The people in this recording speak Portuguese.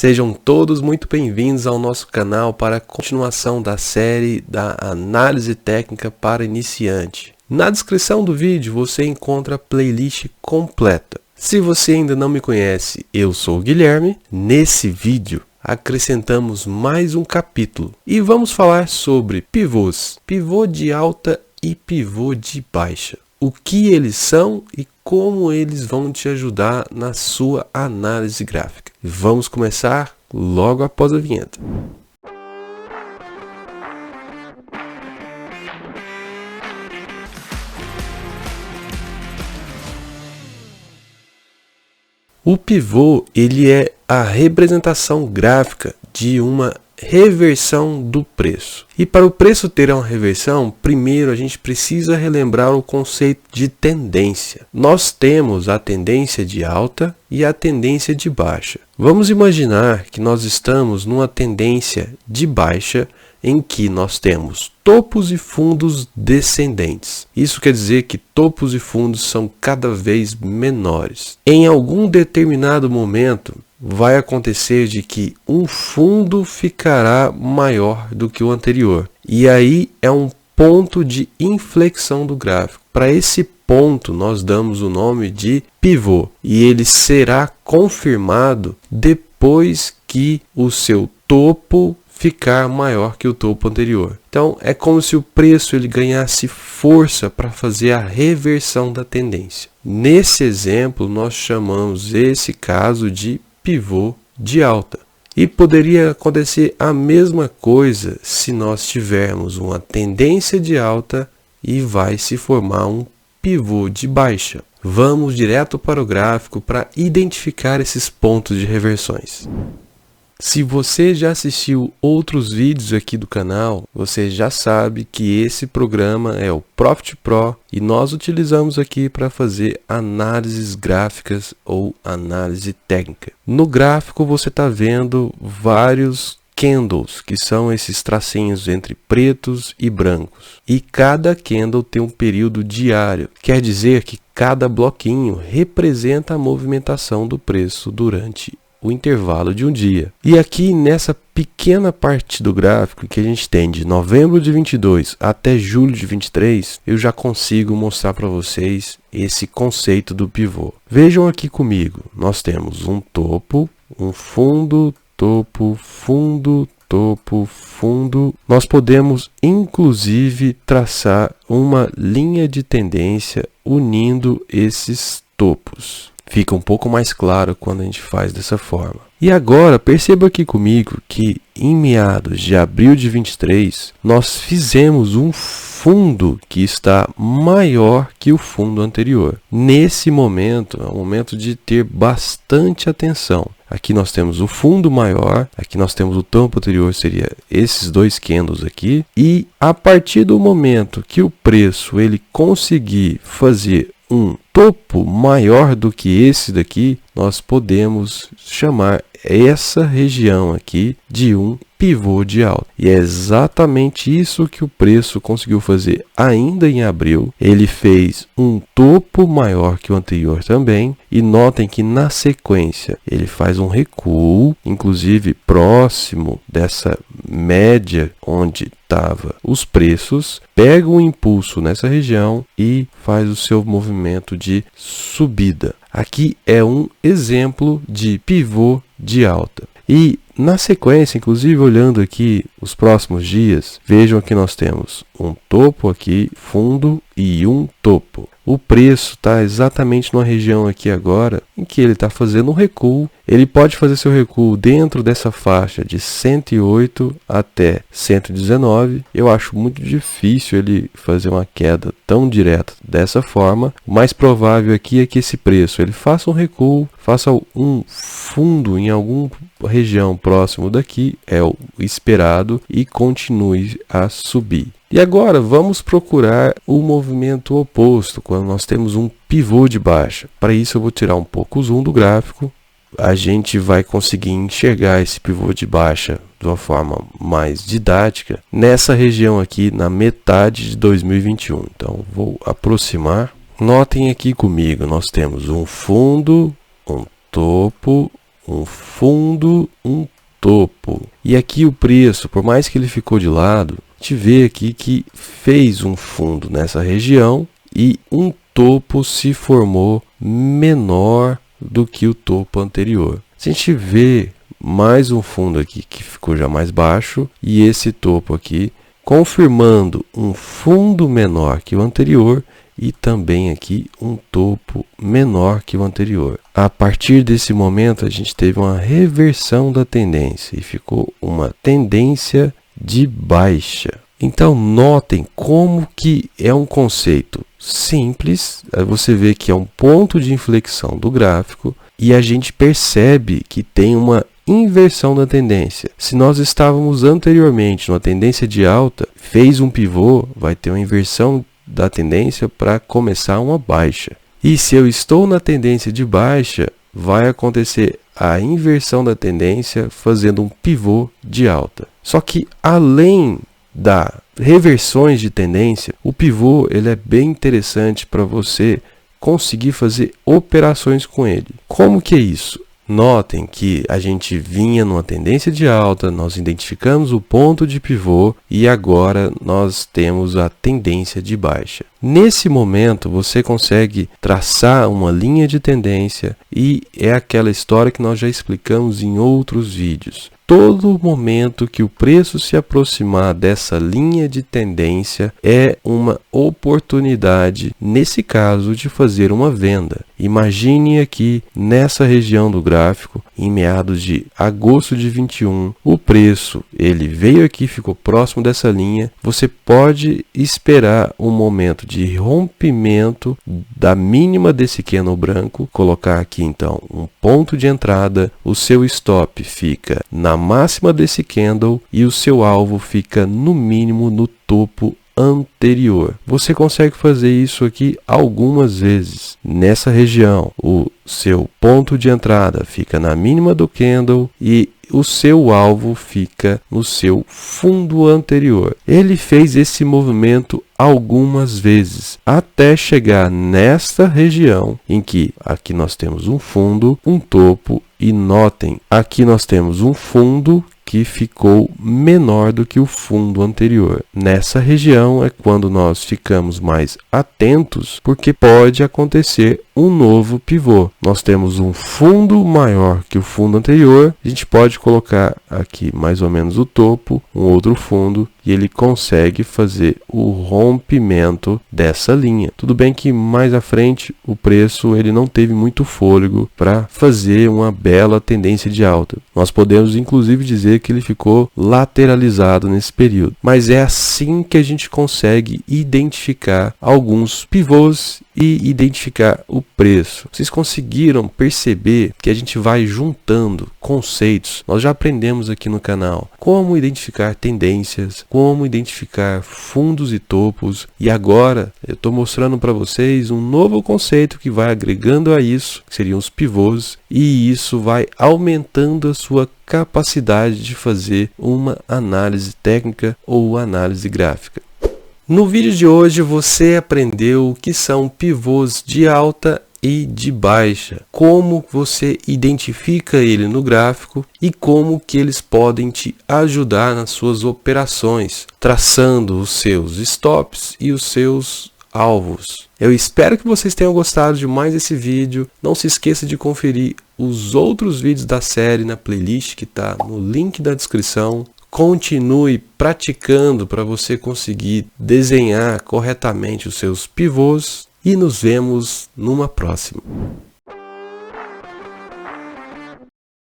Sejam todos muito bem-vindos ao nosso canal para a continuação da série da análise técnica para iniciante. Na descrição do vídeo você encontra a playlist completa. Se você ainda não me conhece, eu sou o Guilherme. Nesse vídeo acrescentamos mais um capítulo e vamos falar sobre pivôs, pivô de alta e pivô de baixa. O que eles são e como eles vão te ajudar na sua análise gráfica. Vamos começar logo após a vinheta. O pivô, ele é a representação gráfica de uma reversão do preço. E para o preço ter uma reversão, primeiro a gente precisa relembrar o conceito de tendência. Nós temos a tendência de alta e a tendência de baixa. Vamos imaginar que nós estamos numa tendência de baixa em que nós temos topos e fundos descendentes. Isso quer dizer que topos e fundos são cada vez menores. Em algum determinado momento, vai acontecer de que um fundo ficará maior do que o anterior. E aí é um ponto de inflexão do gráfico. Para esse ponto nós damos o nome de pivô. E ele será confirmado depois que o seu topo ficar maior que o topo anterior. Então é como se o preço ele ganhasse força para fazer a reversão da tendência. Nesse exemplo nós chamamos esse caso de pivô de alta. E poderia acontecer a mesma coisa se nós tivermos uma tendência de alta e vai se formar um pivô de baixa. Vamos direto para o gráfico para identificar esses pontos de reversões. Se você já assistiu outros vídeos aqui do canal, você já sabe que esse programa é o Profit Pro e nós utilizamos aqui para fazer análises gráficas ou análise técnica. No gráfico você está vendo vários candles, que são esses tracinhos entre pretos e brancos. E cada candle tem um período diário, quer dizer que cada bloquinho representa a movimentação do preço durante o intervalo de um dia. E aqui nessa pequena parte do gráfico que a gente tem de novembro de 22 até julho de 23, eu já consigo mostrar para vocês esse conceito do pivô. Vejam aqui comigo, nós temos um topo, um fundo, topo, fundo, topo, fundo. Nós podemos inclusive traçar uma linha de tendência unindo esses topos. Fica um pouco mais claro quando a gente faz dessa forma. E agora, perceba aqui comigo que em meados de abril de 23, nós fizemos um fundo que está maior que o fundo anterior. Nesse momento, é um momento de ter bastante atenção. Aqui nós temos o fundo maior, aqui nós temos o topo anterior, seria esses dois candles aqui. E a partir do momento que o preço ele conseguir fazer um topo maior do que esse daqui, nós podemos chamar essa região aqui de um pivô de alta. E é exatamente isso que o preço conseguiu fazer ainda em abril. Ele fez um topo maior que o anterior também. E notem que na sequência ele faz um recuo, inclusive próximo dessa média onde estava os preços, pega um impulso nessa região e faz o seu movimento de subida. Aqui é um exemplo de pivô de alta. E na sequência, inclusive olhando aqui os próximos dias, vejam que nós temos um topo aqui, fundo e um topo. O preço está exatamente numa região aqui agora em que ele está fazendo um recuo. Ele pode fazer seu recuo dentro dessa faixa de 108 até 119. Eu acho muito difícil ele fazer uma queda tão direta dessa forma. O mais provável aqui é que esse preço ele faça um recuo, faça um fundo em alguma região próximo daqui, é o esperado, e continue a subir. E agora vamos procurar o movimento oposto, quando nós temos um pivô de baixa. Para isso eu vou tirar um pouco o zoom do gráfico. A gente vai conseguir enxergar esse pivô de baixa de uma forma mais didática nessa região aqui na metade de 2021. Então vou aproximar. Notem aqui comigo, nós temos um fundo, um topo, um fundo, um topo. E aqui o preço, por mais que ele ficou de lado, a gente vê aqui que fez um fundo nessa região e um topo se formou menor do que o topo anterior. Se a gente vê mais um fundo aqui que ficou já mais baixo e esse topo aqui confirmando um fundo menor que o anterior e também aqui um topo menor que o anterior. A partir desse momento a gente teve uma reversão da tendência e ficou uma tendência de baixa. Então notem como que é um conceito simples, você vê que é um ponto de inflexão do gráfico e a gente percebe que tem uma inversão da tendência. Se nós estávamos anteriormente numa tendência de alta, fez um pivô, vai ter uma inversão da tendência para começar uma baixa. E se eu estou na tendência de baixa, vai acontecer a inversão da tendência fazendo um pivô de alta. Só que além da reversões de tendência, o pivô ele é bem interessante para você conseguir fazer operações com ele. Como que é isso? Notem que a gente vinha numa tendência de alta, nós identificamos o ponto de pivô e agora nós temos a tendência de baixa. Nesse momento você consegue traçar uma linha de tendência e é aquela história que nós já explicamos em outros vídeos. Todo momento que o preço se aproximar dessa linha de tendência é uma oportunidade, nesse caso, de fazer uma venda. Imagine aqui nessa região do gráfico, em meados de agosto de 21, o preço ele veio aqui, ficou próximo dessa linha. Você pode esperar um momento de rompimento da mínima desse candle branco, colocar aqui então um ponto de entrada, o seu stop fica na máxima desse candle e o seu alvo fica no mínimo no topo anterior. Você consegue fazer isso aqui algumas vezes. Nessa região, o seu ponto de entrada fica na mínima do candle e o seu alvo fica no seu fundo anterior. Ele fez esse movimento algumas vezes, até chegar nesta região em que aqui nós temos um fundo, um topo e notem, aqui nós temos um fundo que ficou menor do que o fundo anterior. Nessa região é quando nós ficamos mais atentos, porque pode acontecer um novo pivô. Nós temos um fundo maior que o fundo anterior, a gente pode colocar aqui mais ou menos o topo, um outro fundo, e ele consegue fazer o rompimento dessa linha. Tudo bem que mais à frente o preço ele não teve muito fôlego para fazer uma bela tendência de alta. Nós podemos inclusive dizer que ele ficou lateralizado nesse período. Mas é assim que a gente consegue identificar alguns pivôs e identificar o preço. Vocês conseguiram perceber que a gente vai juntando conceitos? Nós já aprendemos aqui no canal como identificar tendências, como identificar fundos e topos, e agora eu estou mostrando para vocês um novo conceito que vai agregando a isso, que seriam os pivôs, e isso vai aumentando a sua capacidade de fazer uma análise técnica ou análise gráfica. No vídeo de hoje você aprendeu o que são pivôs de alta e de baixa, como você identifica ele no gráfico e como que eles podem te ajudar nas suas operações, traçando os seus stops e os seus alvos. Eu espero que vocês tenham gostado de mais esse vídeo. Não se esqueça de conferir os outros vídeos da série na playlist que está no link da descrição. Continue praticando para você conseguir desenhar corretamente os seus pivôs e nos vemos numa próxima.